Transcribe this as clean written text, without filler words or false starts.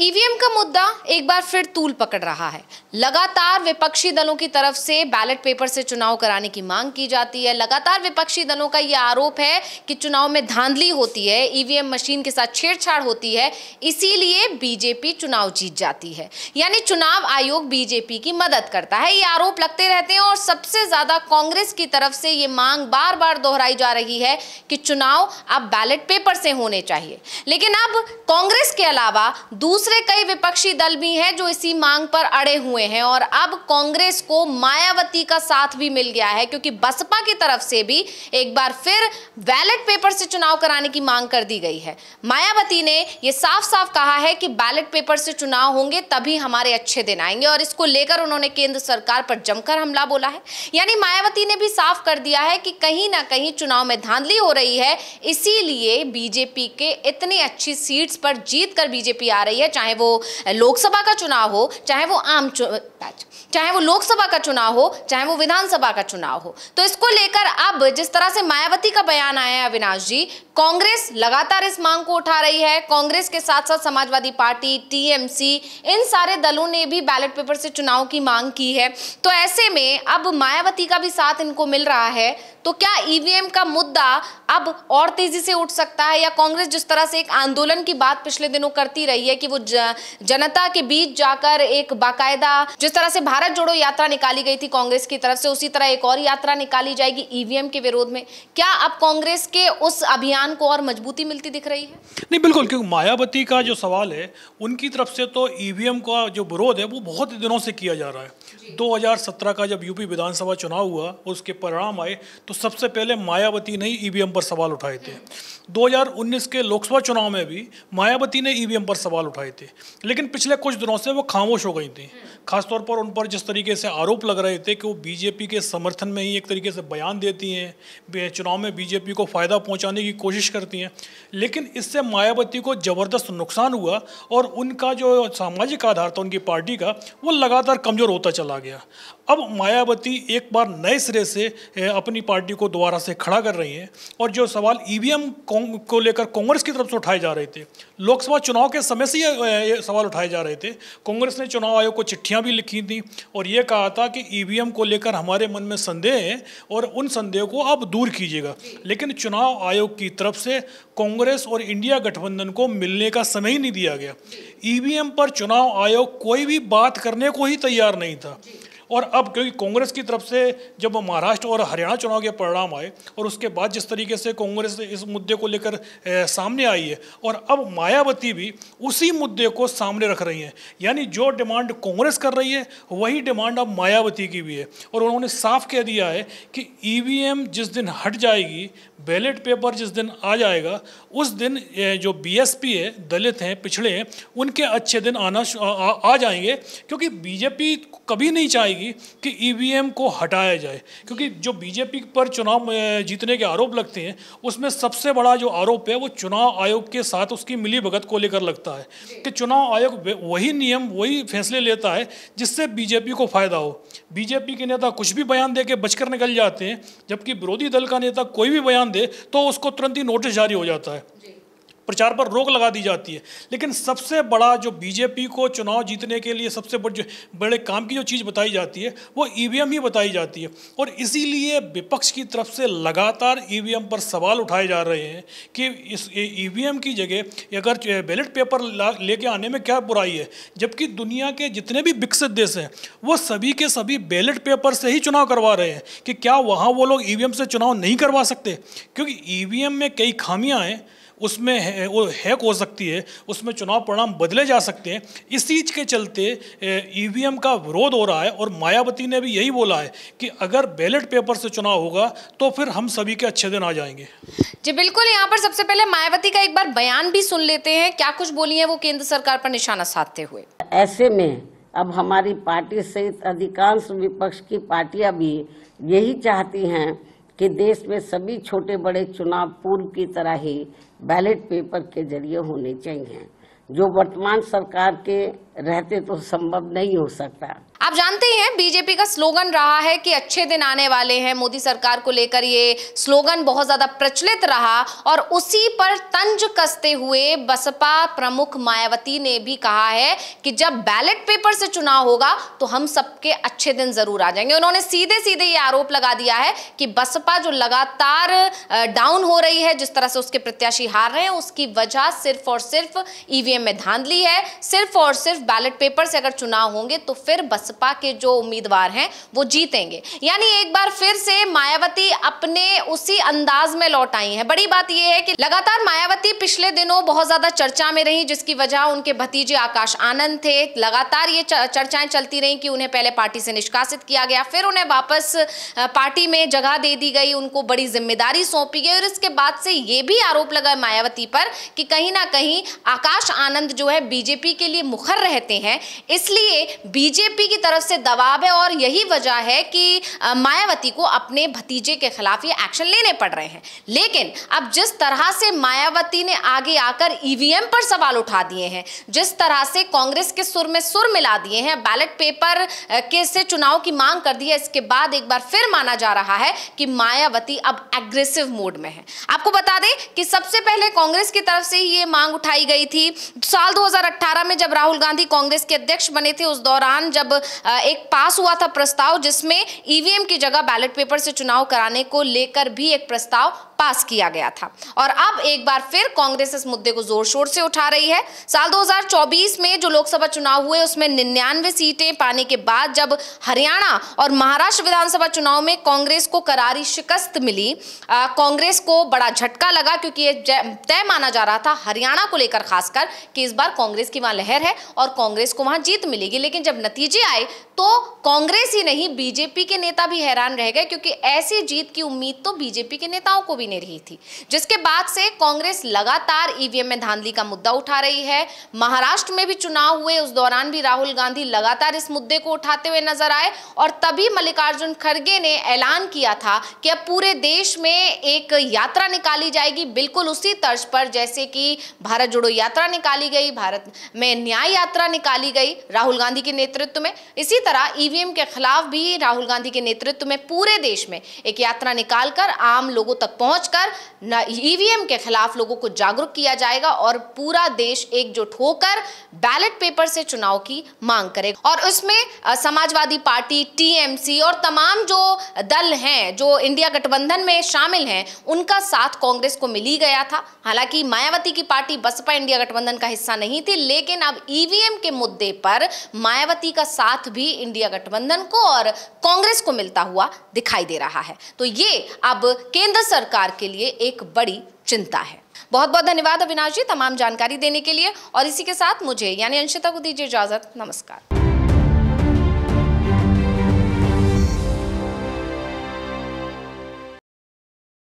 EVM का मुद्दा एक बार फिर तूल पकड़ रहा है। लगातार विपक्षी दलों की तरफ से बैलेट पेपर से चुनाव कराने की मांग की जाती है। लगातार विपक्षी दलों का यह आरोप है कि चुनाव में धांधली होती है, ईवीएम मशीन के साथ छेड़छाड़ होती है, इसीलिए बीजेपी चुनाव जीत जाती है। यानी चुनाव आयोग बीजेपी की मदद करता है। ये आरोप लगते रहते हैं और सबसे ज्यादा कांग्रेस की तरफ से ये मांग बार बार दोहराई जा रही है कि चुनाव अब बैलेट पेपर से होने चाहिए। लेकिन अब कांग्रेस के अलावा दूसरे कई विपक्षी दल भी हैं जो इसी मांग पर अड़े हुए हैं और अब कांग्रेस को मायावती का साथ भी मिल गया है, क्योंकि बसपा की तरफ से भी एक बार फिर बैलेट पेपर से चुनाव कराने की मांग कर दी गई है। मायावती ने यह साफ साफ कहा है कि बैलेट पेपर से चुनाव होंगे तभी हमारे अच्छे दिन आएंगे और इसको लेकर उन्होंने केंद्र सरकार पर जमकर हमला बोला है। यानी मायावती ने भी साफ कर दिया है कि कहीं ना कहीं चुनाव में धांधली हो रही है, इसीलिए बीजेपी के इतनी अच्छी सीट्स पर जीत कर बीजेपी आ रही है, चाहे वो लोकसभा का चुनाव हो, चाहे वो लोकसभा का चुनाव हो, चाहे वो विधानसभा का चुनाव हो। तो इसको लेकर अब जिस तरह से मायावती का बयान आया है अविनाश जी, कांग्रेस लगातार इस मांग को उठा रही है। कांग्रेस के साथ साथ समाजवादी पार्टी, टीएमसी, इन सारे दलों ने भी बैलेट पेपर से चुनाव की मांग की है। तो ऐसे में अब मायावती का भी साथ इनको मिल रहा है, तो क्या ईवीएम का मुद्दा अब और तेजी से उठ सकता है, या कांग्रेस जिस तरह से एक आंदोलन की बात पिछले दिनों करती रही है कि वो जनता के बीच जाकर एक बाकायदा, जिस तरह से भारत जोड़ो यात्रा निकाली गई थी कांग्रेस की तरफ से, उसी तरह एक और यात्रा निकाली जाएगी ईवीएम के विरोध में। क्या अब कांग्रेस के उस अभियान को और मजबूती मिलती दिख रही है? नहीं, बिल्कुल, क्योंकि मायावती का जो सवाल है उनकी तरफ से तो ईवीएम का जो विरोध है वो बहुत दिनों से किया जा रहा है। 2017 का जब यूपी विधानसभा चुनाव हुआ, उसके परिणाम आए, तो सबसे पहले मायावती ने ही ईवीएम पर सवाल उठाए थे। 2019 के लोकसभा चुनाव में भी मायावती ने ईवीएम पर सवाल उठाए थे, लेकिन पिछले कुछ दिनों से वो खामोश हो गई थी। खासतौर पर उन पर जिस तरीके से आरोप लग रहे थे कि वो बीजेपी के समर्थन में ही एक तरीके से बयान देती हैं, चुनाव में बीजेपी को फ़ायदा पहुंचाने की कोशिश करती हैं। लेकिन इससे मायावती को ज़बरदस्त नुकसान हुआ और उनका जो सामाजिक आधार था उनकी पार्टी का, वो लगातार कमज़ोर होता चला गया। अब मायावती एक बार नए सिरे से अपनी पार्टी को दोबारा से खड़ा कर रही हैं और जो सवाल ईवीएम को लेकर कांग्रेस की तरफ से उठाए जा रहे थे, लोकसभा चुनाव के समय से ये सवाल उठाए जा रहे थे। कांग्रेस ने चुनाव आयोग को चिट्ठियां भी लिखी थी और ये कहा था कि ईवीएम को लेकर हमारे मन में संदेह है और उन संदेह को आप दूर कीजिएगा। लेकिन चुनाव आयोग की तरफ से कांग्रेस और इंडिया गठबंधन को मिलने का समय ही नहीं दिया गया। ईवीएम पर चुनाव आयोग कोई भी बात करने को ही तैयार नहीं था। और अब क्योंकि कांग्रेस की तरफ से जब महाराष्ट्र और हरियाणा चुनाव के परिणाम आए और उसके बाद जिस तरीके से कांग्रेस इस मुद्दे को लेकर सामने आई है, और अब मायावती भी उसी मुद्दे को सामने रख रही हैं। यानी जो डिमांड कांग्रेस कर रही है वही डिमांड अब मायावती की भी है। और उन्होंने साफ कह दिया है कि ईवीएम जिस दिन हट जाएगी, बैलेट पेपर जिस दिन आ जाएगा, उस दिन जो बीएसपी है, दलित हैं, पिछड़े हैं, उनके अच्छे दिन आ जाएंगे। क्योंकि बीजेपी कभी नहीं चाहेगी कि ईवीएम को हटाया जाए, क्योंकि जो बीजेपी पर चुनाव जीतने के आरोप लगते हैं उसमें सबसे बड़ा जो आरोप है वो चुनाव आयोग के साथ उसकी मिलीभगत को लेकर लगता है कि चुनाव आयोग वही नियम, वही फैसले लेता है जिससे बीजेपी को फायदा हो। बीजेपी के नेता कुछ भी बयान दे के बचकर निकल जाते हैं, जबकि विरोधी दल का नेता कोई भी बयान दे तो उसको तुरंत ही नोटिस जारी हो जाता है, प्रचार पर रोक लगा दी जाती है। लेकिन सबसे बड़ा जो बीजेपी को चुनाव जीतने के लिए सबसे बड़े काम की जो चीज़ बताई जाती है वो ईवीएम ही बताई जाती है। और इसीलिए विपक्ष की तरफ से लगातार ईवीएम पर सवाल उठाए जा रहे हैं कि इस ईवीएम की जगह अगर बैलेट पेपर लेके आने में क्या बुराई है, जबकि दुनिया के जितने भी विकसित देश हैं वो सभी के सभी बैलेट पेपर से ही चुनाव करवा रहे हैं। कि क्या वहाँ वो लोग ईवीएम से चुनाव नहीं करवा सकते? क्योंकि ईवीएम में कई खामियाँ हैं, उसमें वो हैक हो सकती है, उसमें चुनाव परिणाम बदले जा सकते हैं। इस चीज़ के चलते ईवीएम का विरोध हो रहा है। और मायावती ने भी यही बोला है कि अगर बैलेट पेपर से चुनाव होगा तो फिर हम सभी के अच्छे दिन आ जाएंगे। जी बिल्कुल, यहाँ पर सबसे पहले मायावती का एक बार बयान भी सुन लेते हैं, क्या कुछ बोली है वो केंद्र सरकार पर निशाना साधते हुए। ऐसे में अब हमारी पार्टी सहित अधिकांश विपक्ष की पार्टियां भी यही चाहती हैं कि देश में सभी छोटे बड़े चुनाव पूर्व की तरह ही बैलेट पेपर के जरिए होने चाहिए। जो वर्तमान सरकार के रहते तो संभव नहीं हो सकता। आप जानते हैं बीजेपी का स्लोगन रहा है कि अच्छे दिन आने वाले हैं। मोदी सरकार को लेकर ये स्लोगन बहुत ज्यादा प्रचलित रहा और उसी पर तंज कसते हुए बसपा प्रमुख मायावती ने भी कहा है कि जब बैलेट पेपर से चुनाव होगा तो हम सबके अच्छे दिन जरूर आ जाएंगे। उन्होंने सीधे सीधे ये आरोप लगा दिया है कि बसपा जो लगातार डाउन हो रही है, जिस तरह से उसके प्रत्याशी हार रहे हैं, उसकी वजह सिर्फ और सिर्फ ईवीएम में धांधली है। सिर्फ और सिर्फ बैलेट पेपर से अगर चुनाव होंगे तो फिर बसपा के जो उम्मीदवार हैं वो जीतेंगे। यानी एक बार फिर से मायावती अपने उसी अंदाज में लौट आई हैं। बड़ी बात यह है कि लगातार मायावती पिछले दिनों बहुत ज्यादा चर्चा में रही, जिसकी वजह उनके भतीजे आकाश आनंद थे। लगातार ये चर्चाएं चलती रही कि उन्हें पहले पार्टी से निष्कासित किया गया, फिर उन्हें वापस पार्टी में जगह दे दी गई, उनको बड़ी जिम्मेदारी सौंपी गई और इसके बाद से ये भी आरोप लगा मायावती पर कि कहीं ना कहीं आकाश आनंद जो है बीजेपी के लिए मुखर रहते हैं, इसलिए बीजेपी की तरफ से दबाव है और यही वजह है कि मायावती को अपने भतीजे के खिलाफ ये एक्शन लेने पड़ रहे हैं। लेकिन अब जिस तरह से मायावती ने आगे आकर ईवीएम पर सवाल उठा दिए हैं, जिस तरह से कांग्रेस के सुर में सुर मिला दिए हैं, बैलेट पेपर के से चुनाव की मांग कर दी है, इसके बाद एक बार फिर माना जा रहा है कि मायावती अब एग्रेसिव मोड में है। आपको बता दें कि सबसे पहले कांग्रेस की तरफ से ही ये मांग उठाई गई थी। साल 2018 में जब राहुल गांधी कांग्रेस के अध्यक्ष बने थे, उस दौरान जब एक पास हुआ था प्रस्ताव जिसमें ईवीएम की जगह बैलेट पेपर से चुनाव कराने को लेकर भी एक प्रस्ताव पास किया गया था और अब एक बार फिर कांग्रेस इस मुद्दे को जोर शोर से उठा रही है। साल 2024 में जो लोकसभा चुनाव हुए उसमें 99 सीटें पाने के बाद जब हरियाणा और महाराष्ट्र विधानसभा चुनाव में कांग्रेस को करारी शिकस्त मिली, कांग्रेस को बड़ा झटका लगा क्योंकि ये तय माना जा रहा था हरियाणा को लेकर खासकर कि इस बार कांग्रेस की वहां लहर है और कांग्रेस को वहां जीत मिलेगी। लेकिन जब नतीजे आए तो कांग्रेस ही नहीं बीजेपी के नेता भी हैरान रह गए क्योंकि ऐसी जीत की उम्मीद तो बीजेपी के नेताओं को भी नहीं रही थी। जिसके बाद से कांग्रेस लगातार ईवीएम में धांधली का मुद्दा उठा रही है। महाराष्ट्र में भी चुनाव हुए, उस दौरान भी राहुल गांधी लगातार इस मुद्दे को उठाते हुए नजर आए और तभी मल्लिकार्जुन खड़गे ने ऐलान किया था कि अब पूरे देश में एक यात्रा निकाली जाएगी, बिल्कुल उसी तर्ज पर जैसे कि भारत जोड़ो यात्रा निकाली गई, भारत में न्याय यात्रा निकाली गई राहुल गांधी के नेतृत्व में। इसी तरह ईवीएम के खिलाफ भी राहुल गांधी के नेतृत्व में पूरे देश में एक यात्रा निकालकर आम लोगों तक पहुंचकर ईवीएम के खिलाफ लोगों को जागरूक किया जाएगा और पूरा देश एकजुट होकर बैलेट पेपर से चुनाव की मांग करेगा। और उसमें समाजवादी पार्टी, टीएमसी और तमाम जो दल हैं जो इंडिया गठबंधन में शामिल हैं, उनका साथ कांग्रेस को मिल ही गया था। हालांकि मायावती की पार्टी बसपा इंडिया गठबंधन का हिस्सा नहीं थी, लेकिन अब ईवीएम के मुद्दे पर मायावती का साथ भी इंडिया गठबंधन को और कांग्रेस को मिलता हुआ दिखाई दे रहा है। तो ये अब केंद्र सरकार के लिए एक बड़ी चिंता है। बहुत बहुत धन्यवाद अविनाश जी तमाम जानकारी देने के लिए और इसी के साथ मुझे यानी अंशिता को दीजिए इजाजत। नमस्कार।